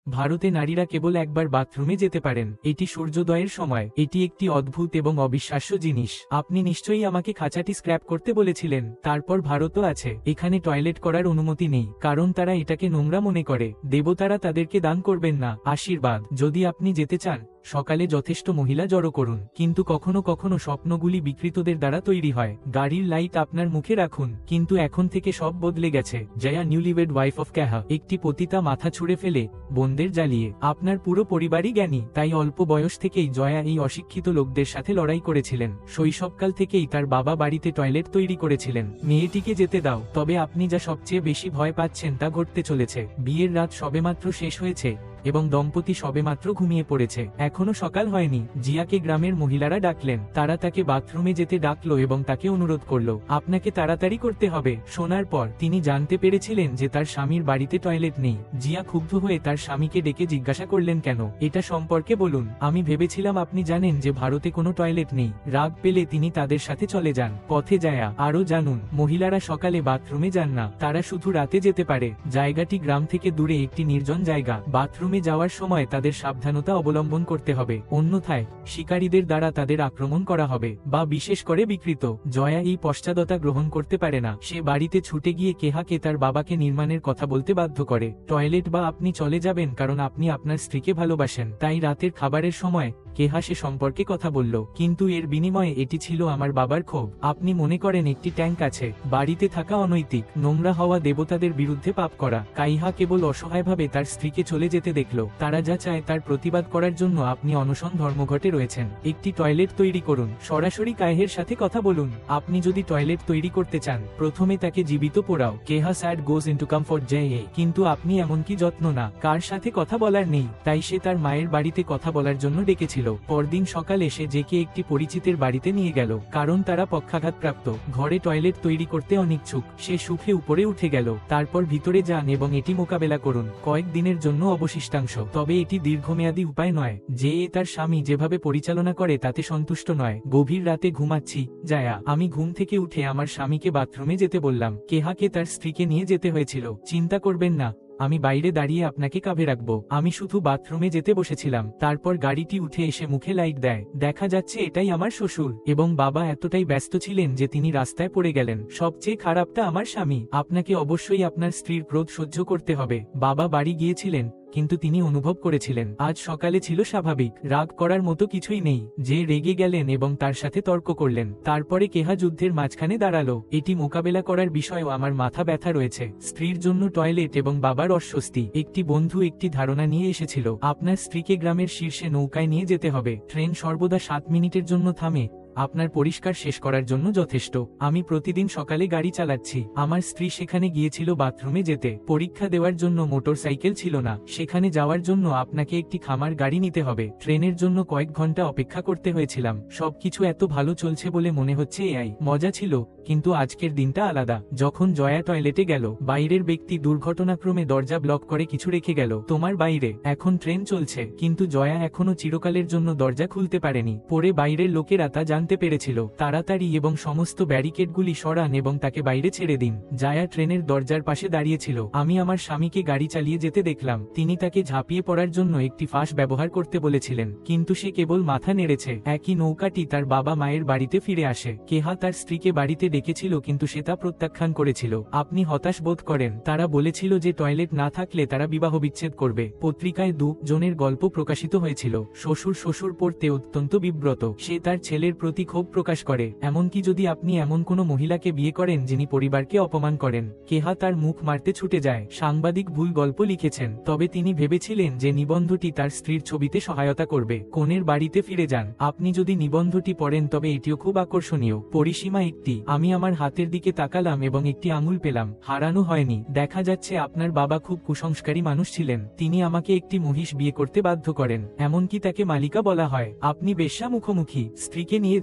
ভারতে নারীরা কেবল একবার বাথরুমে যেতে পারেন, এটি সূর্যোদয়ের সময়। এটি একটি অদ্ভুত এবং অবিশ্বাস্য জিনিস। আপনি নিশ্চয়ই আমাকে খাঁচাটি স্ক্র্যাপ করতে বলেছিলেন। তারপর ভারতও আছে, এখানে টয়লেট করার অনুমতি নেই, কারণ তারা এটাকে নোংরা মনে করে। দেবতারা তাদেরকে দান করবেন না। আশীর্বাদ। যদি আপনি যেতে চান, সকালে যথেষ্ট মহিলা জড়ো করুন, কিন্তু কখনো কখনো স্বপ্নগুলি বিকৃতদের দ্বারা তৈরি হয়। গাড়ির লাইট আপনার মুখে রাখুন। কিন্তু এখন থেকে সব বদলে গেছে। জয়া, নিউলিওয়েড ওয়াইফ অফ ক্যাহা, একটি পতিতা মাথা ছুঁড়ে ফেলে বোনদের জ্বালিয়ে। আপনার পুরো পরিবারই জ্ঞানী। তাই অল্প বয়স থেকেই জয়া এই অশিক্ষিত লোকদের সাথে লড়াই করেছিলেন। শৈশবকাল থেকেই তার বাবা বাড়িতে টয়লেট তৈরি করেছিলেন। মেয়েটিকে যেতে দাও। তবে আপনি যা সবচেয়ে বেশি ভয় পাচ্ছেন তা ঘটতে চলেছে। বিয়ের রাত সবেমাত্র শেষ হয়েছে এবং দম্পতি সবেমাত্র ঘুমিয়ে পড়েছে। এখনো সকাল হয়নি। জিয়াকে গ্রামের মহিলারা ডাকলেন। তারা তাকে বাথরুমে যেতে ডাকলো এবং তাকে অনুরোধ করলো, আপনাকে তাড়াতাড়ি করতে হবে। শোনার পর তিনি জানতে পেরেছিলেন যে তার স্বামীর বাড়িতে টয়লেট নেই। জিয়া ক্ষুব্ধ হয়ে তার স্বামীকে ডেকে জিজ্ঞাসা করলেন, কেন? এটা সম্পর্কে বলুন। আমি ভেবেছিলাম আপনি জানেন যে ভারতে কোনো টয়লেট নেই। রাগ পেলে তিনি তাদের সাথে চলে যান। পথে যায়া আরও জানুন, মহিলারা সকালে বাথরুমে যান না, তারা শুধু রাতে যেতে পারে। জায়গাটি গ্রাম থেকে দূরে একটি নির্জন জায়গা। বাথরুমে যাওয়ার সময় তাদের সাবধানতা অবলম্বন করতে হবে, অন্যথায় শিকারীদের দ্বারা তাদের আক্রমণ করা হবে বা বিশেষ করে বিকৃত। জয়া এই পশ্চাদতা গ্রহণ করতে পারে না। সে বাড়িতে ছুটে গিয়ে কেহাকে তার বাবাকে নির্মাণের কথা বলতে বাধ্য করে। টয়লেট বা আপনি চলে যাবেন, কারণ আপনি আপনার স্ত্রীকে ভালোবাসেন। তাই রাতের খাবারের সময় কেহা সে সম্পর্কে কথা বলল, কিন্তু এর বিনিময়ে এটি ছিল আমার বাবার ক্ষোভ। আপনি মনে করেন একটি ট্যাঙ্ক আছে, বাড়িতে থাকা অনৈতিক, নোংরা হওয়া, দেবতাদের বিরুদ্ধে পাপ করা। কাইহা কেবল অসহায়ভাবে তার স্ত্রীকে চলে যেতে দেখল। তারা যা চায় তার প্রতিবাদ করার জন্য আপনি অনশন ধর্মঘটে রয়েছেন। একটি টয়লেট তৈরি করুন। সরাসরি কাইহের সাথে কথা বলুন। আপনি যদি টয়লেট তৈরি করতে চান, প্রথমে তাকে জীবিত পোড়াও। কেহা স্যাড গোজ ইনটু কমফোর্ট জয়ে। কিন্তু আপনি এমনকি যত্ন না, কার সাথে কথা বলার নেই। তাই সে তার মায়ের বাড়িতে কথা বলার জন্য ডেকেছিল। পরদিন সকালে সে জেকে একটি পরিচিতের বাড়িতে নিয়ে গেল, কারণ তারা পক্ষাঘাতপ্রাপ্ত। ঘরে টয়লেট তৈরি করতে অনিচ্ছুক। সে সুখে উপরে উঠে গেল। তারপর ভিতরে যান এবং এটি মোকাবেলা করুন। কয়েকদিনের জন্য অবশিষ্টাংশ। তবে এটি দীর্ঘমেয়াদী উপায় নয়। যে তার স্বামী যেভাবে পরিচালনা করে তাতে সন্তুষ্ট নয়। গভীর রাতে ঘুমাচ্ছি, জায়া। আমি ঘুম থেকে উঠে আমার স্বামীকে বাথরুমে যেতে বললাম। কেহাকে তার স্ত্রীকে নিয়ে যেতে হয়েছিল। চিন্তা করবেন না, আমি বাইরে দাঁড়িয়ে আপনাকে কাঁধে রাখবো। আমি শুধু বাথরুমে যেতে বসেছিলাম। তারপর গাড়িটি উঠে এসে মুখে লাইট দেয়। দেখা যাচ্ছে এটাই আমার শ্বশুর এবং বাবা এতটাই ব্যস্ত ছিলেন যে তিনি রাস্তায় পড়ে গেলেন। সবচেয়ে খারাপটা আমার স্বামী। আপনাকে অবশ্যই আপনার স্ত্রীর ক্রোধ সহ্য করতে হবে। বাবা বাড়ি গিয়েছিলেন, কিন্তু তিনি অনুভব করেছিলেন আজ সকালে ছিল স্বাভাবিক। রাগ করার মতো কিছুই নেই। যে রেগে গেলেন এবং তার সাথে তর্ক করলেন। তারপরে কেহা যুদ্ধের মাঝখানে দাঁড়ালো। এটি মোকাবেলা করার বিষয়েও আমার মাথা ব্যথা রয়েছে। স্ত্রীর জন্য টয়লেট এবং বাবার অস্বস্তি। একটি বন্ধু একটি ধারণা নিয়ে এসেছিল। আপনার স্ত্রীকে গ্রামের শীর্ষে নৌকায় নিয়ে যেতে হবে। ট্রেন সর্বদা 7 মিনিটের জন্য থামে। আপনার পরিষ্কার শেষ করার জন্য যথেষ্ট। আমি প্রতিদিন সকালে গাড়ি চালাচ্ছি। আমার স্ত্রী সেখানে গিয়েছিল বাথরুমে যেতে। পরীক্ষা দেওয়ার জন্য মোটরসাইকেল ছিল না। সেখানে যাওয়ার জন্য আপনাকে একটি খামার গাড়ি নিতে হবে। ট্রেনের জন্য কয়েক ঘন্টা অপেক্ষা করতে হয়েছিলাম। সবকিছু এত ভালো চলছে বলে মনে হচ্ছে এআই মজা ছিল, কিন্তু আজকের দিনটা আলাদা। যখন জয়া টয়লেটে গেল, বাইরের ব্যক্তি দুর্ঘটনাক্রমে দরজা ব্লক করে কিছু রেখে গেল তোমার বাইরে। এখন ট্রেন চলছে, কিন্তু জয়া এখনো চিরকালের জন্য দরজা খুলতে পারেনি। পরে বাইরের লোকেরা তা জানতে পেরেছিল। তাড়াতাড়ি এবং সমস্ত ব্যারিকেডগুলি সরান এবং তাকে বাইরে ছেড়ে দিন। জায়া ট্রেনের দরজার পাশে দাঁড়িয়েছিল। আমি আমার স্বামীকে গাড়ি চালিয়ে যেতে দেখলাম। তিনি তাকে ঝাঁপিয়ে পড়ার জন্য একটি ফাঁস ব্যবহার করতে বলেছিলেন, কিন্তু সে কেবল মাথা নেড়েছে। একই নৌকাটি তার বাবা মায়ের বাড়িতে ফিরে আসে। কেহা তার স্ত্রীকে বাড়িতে ডেকেছিল, কিন্তু সে তা প্রত্যাখ্যান করেছিল। আপনি হতাশ বোধ করেন। তারা বলেছিল যে টয়লেট না থাকলে তারা বিবাহ বিচ্ছেদ করবে। পত্রিকায় 2 জনের গল্প প্রকাশিত হয়েছিল। শ্বশুর পড়তে অত্যন্ত বিব্রত। সে তার ছেলের প্রতি ক্ষোভ প্রকাশ করে, এমনকি যদি আপনি এমন কোনো মহিলাকে বিয়ে করেন যিনি পরিবারকে অপমান করেন। কেহা তার মুখ মারতে ছুটে যায়। সাংবাদিক ভুল গল্প লিখেছেন। তবে তিনি ভেবেছিলেন যে নিবন্ধটি তার স্ত্রীর ছবিতে সহায়তা করবে। কনের বাড়িতে ফিরে যান। আপনি যদি নিবন্ধটি পড়েন তবে এটিও খুব আকর্ষণীয়। পরিসীমা একটি। আমি আমার হাতের দিকে তাকালাম এবং একটি আঙুল পেলাম। হারানো হয়নি। দেখা যাচ্ছে আপনার বাবা খুব কুসংস্কারী মানুষ ছিলেন। তিনি আমাকে একটি মহিষ বিয়ে করতে বাধ্য করেন, এমনকি তাকে মালিকা বলা হয়। আপনি বেশ্যা মুখোমুখি। স্ত্রীকে নিয়ে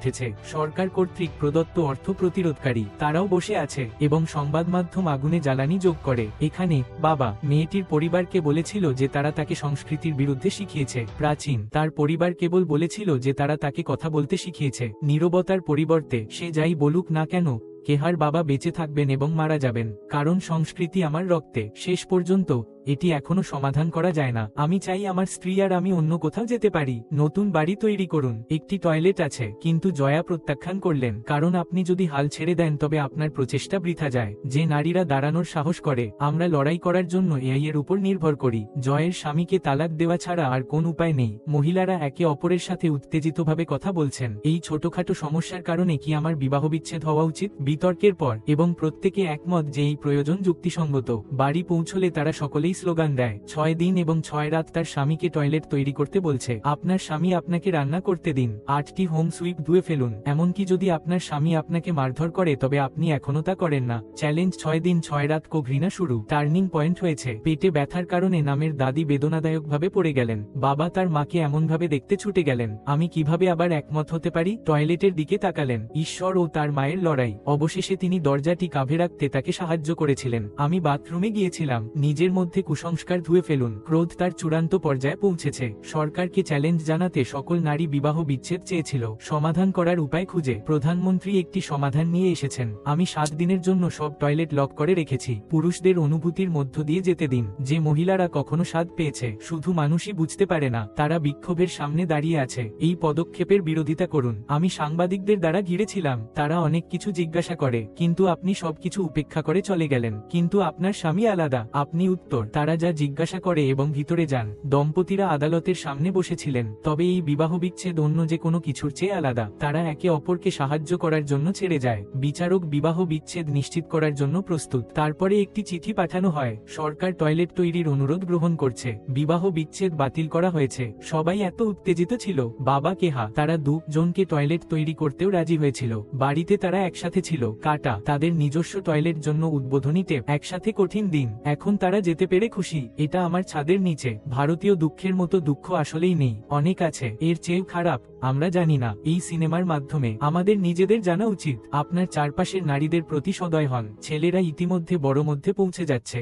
উঠেছে। সরকার কর্তৃক প্রদত্ত অর্থ প্রতিরোধকারী তারাও বসে আছে এবং সংবাদ মাধ্যম আগুনে জ্বালানি যোগ করে। এখানে বাবা মেয়েটির পরিবারকে বলেছিল যে তারা তাকে সংস্কৃতির বিরুদ্ধে শিখিয়েছে। প্রাচীন তার পরিবার কেবল বলেছিল যে তারা তাকে কথা বলতে শিখিয়েছে। নীরবতার পরিবর্তে সে যাই বলুক না কেন, কেহার বাবা বেঁচে থাকবেন এবং মারা যাবেন, কারণ সংস্কৃতি আমার রক্তে। শেষ পর্যন্ত এটি এখনো সমাধান করা যায় না। আমি চাই আমার স্ত্রী আর আমি অন্য কোথাও যেতে পারি। নতুন বাড়ি তৈরি করুন, একটি টয়লেট আছে। কিন্তু জয়া প্রত্যাখ্যান করলেন, কারণ আপনি যদি হাল ছেড়ে দেন তবে আপনার প্রচেষ্টা বৃথা যায়। যে নারীরা দাঁড়ানোর সাহস করে, আমরা লড়াই করার জন্য এআই এর উপর নির্ভর করি। জয়ের স্বামীকে তালাক দেওয়া ছাড়া আর কোন উপায় নেই। মহিলারা একে অপরের সাথে উত্তেজিতভাবে কথা বলছেন। এই ছোটখাটো সমস্যার কারণে কি আমার বিবাহবিচ্ছেদ হওয়া উচিত? বিতর্কের পর এবং প্রত্যেকে একমত যে এই প্রয়োজন যুক্তিসঙ্গত। বাড়ি পৌঁছলে তারা সকলেই স্লোগান দেয়। 6 দিন এবং 6 রাত তার স্বামীকে টয়লেট তৈরি করতে বলছে। আপনার স্বামী আপনাকে রান্না করতে দিন। 8টি হোম সুইপ ধুয়ে ফেলুন। এমনকি যদি আপনার স্বামী আপনাকে মারধর করে তবে আপনি এখনো তা করেন না। চ্যালেঞ্জ 6 দিন 6 রাত কো ঘৃণা শুরু। টার্নিং পয়েন্ট হয়েছে। পেটে ব্যথার কারণে নামের দাদি বেদনাদায়কভাবে পড়ে গেলেন। বাবা তার মাকে এমনভাবে দেখতে ছুটে গেলেন। আমি কিভাবে আবার একমত হতে পারি? টয়লেটের দিকে তাকালেন। ঈশ্বর ও তার মায়ের লড়াই। অবশেষে তিনি দরজাটি কাঁধে রাখতে তাকে সাহায্য করেছিলেন। আমি বাথরুমে গিয়েছিলাম। নিজের মধ্যে কুসংস্কার ধুয়ে ফেলুন। ক্রোধ তার চূড়ান্ত পর্যায়ে পৌঁছেছে। সরকারকে চ্যালেঞ্জ জানাতে সকল নারী বিবাহ বিচ্ছেদ চেয়েছিল। সমাধান করার উপায় খুঁজে প্রধানমন্ত্রী একটি সমাধান নিয়ে এসেছেন। আমি 7 দিনের জন্য সব টয়লেট লক করে রেখেছি। পুরুষদের অনুভূতির মধ্য দিয়ে যেতে দিন। যে মহিলারা কখনো স্বাদ পেয়েছে, শুধু মানুষই বুঝতে পারে না, তারা বিক্ষোভের সামনে দাঁড়িয়ে আছে। এই পদক্ষেপের বিরোধিতা করুন। আমি সাংবাদিকদের দ্বারা ঘিরেছিলাম। তারা অনেক কিছু জিজ্ঞাসা করে, কিন্তু আপনি সবকিছু উপেক্ষা করে চলে গেলেন। কিন্তু আপনার স্বামী আলাদা। আপনি উত্তর। তারা যা জিজ্ঞাসা করে এবং ভিতরে যান। দম্পতিরা আদালতের সামনে বসেছিলেন। তবে এই বিবাহ বিচ্ছেদ অন্য যে কোনো কিছুর চেয়ে আলাদা। তারা একে অপরকে সাহায্য করার জন্য ছেড়ে যায়। বিচারক বিবাহ বিচ্ছেদ নিশ্চিত করার জন্য প্রস্তুত। তারপরে একটি চিঠি পাঠানো হয়। সরকার টয়লেট তৈরির অনুরোধ গ্রহণ করছে। বিবাহ বিচ্ছেদ বাতিল করা হয়েছে। সবাই এত উত্তেজিত ছিল। বাবা কেহা তারা 2 জনকে টয়লেট তৈরি করতেও রাজি হয়েছিল। বাড়িতে তারা একসাথে ছিল। কাটা তাদের নিজস্ব টয়লেট জন্য উদ্বোধনী টেপ। একসাথে কঠিন দিন। এখন তারা যেতে পেরে খুশি। এটা আমার ছাদের নিচে। ভারতীয় দুঃখের মতো দুঃখ আসলেই নেই। অনেক আছে, এর চেয়েও খারাপ। আমরা জানি না। এই সিনেমার মাধ্যমে আমাদের নিজেদের জানা উচিত। আপনার চারপাশের নারীদের প্রতি সদয় হন। ছেলেরা ইতিমধ্যে বড় মধ্যে পৌঁছে যাচ্ছে।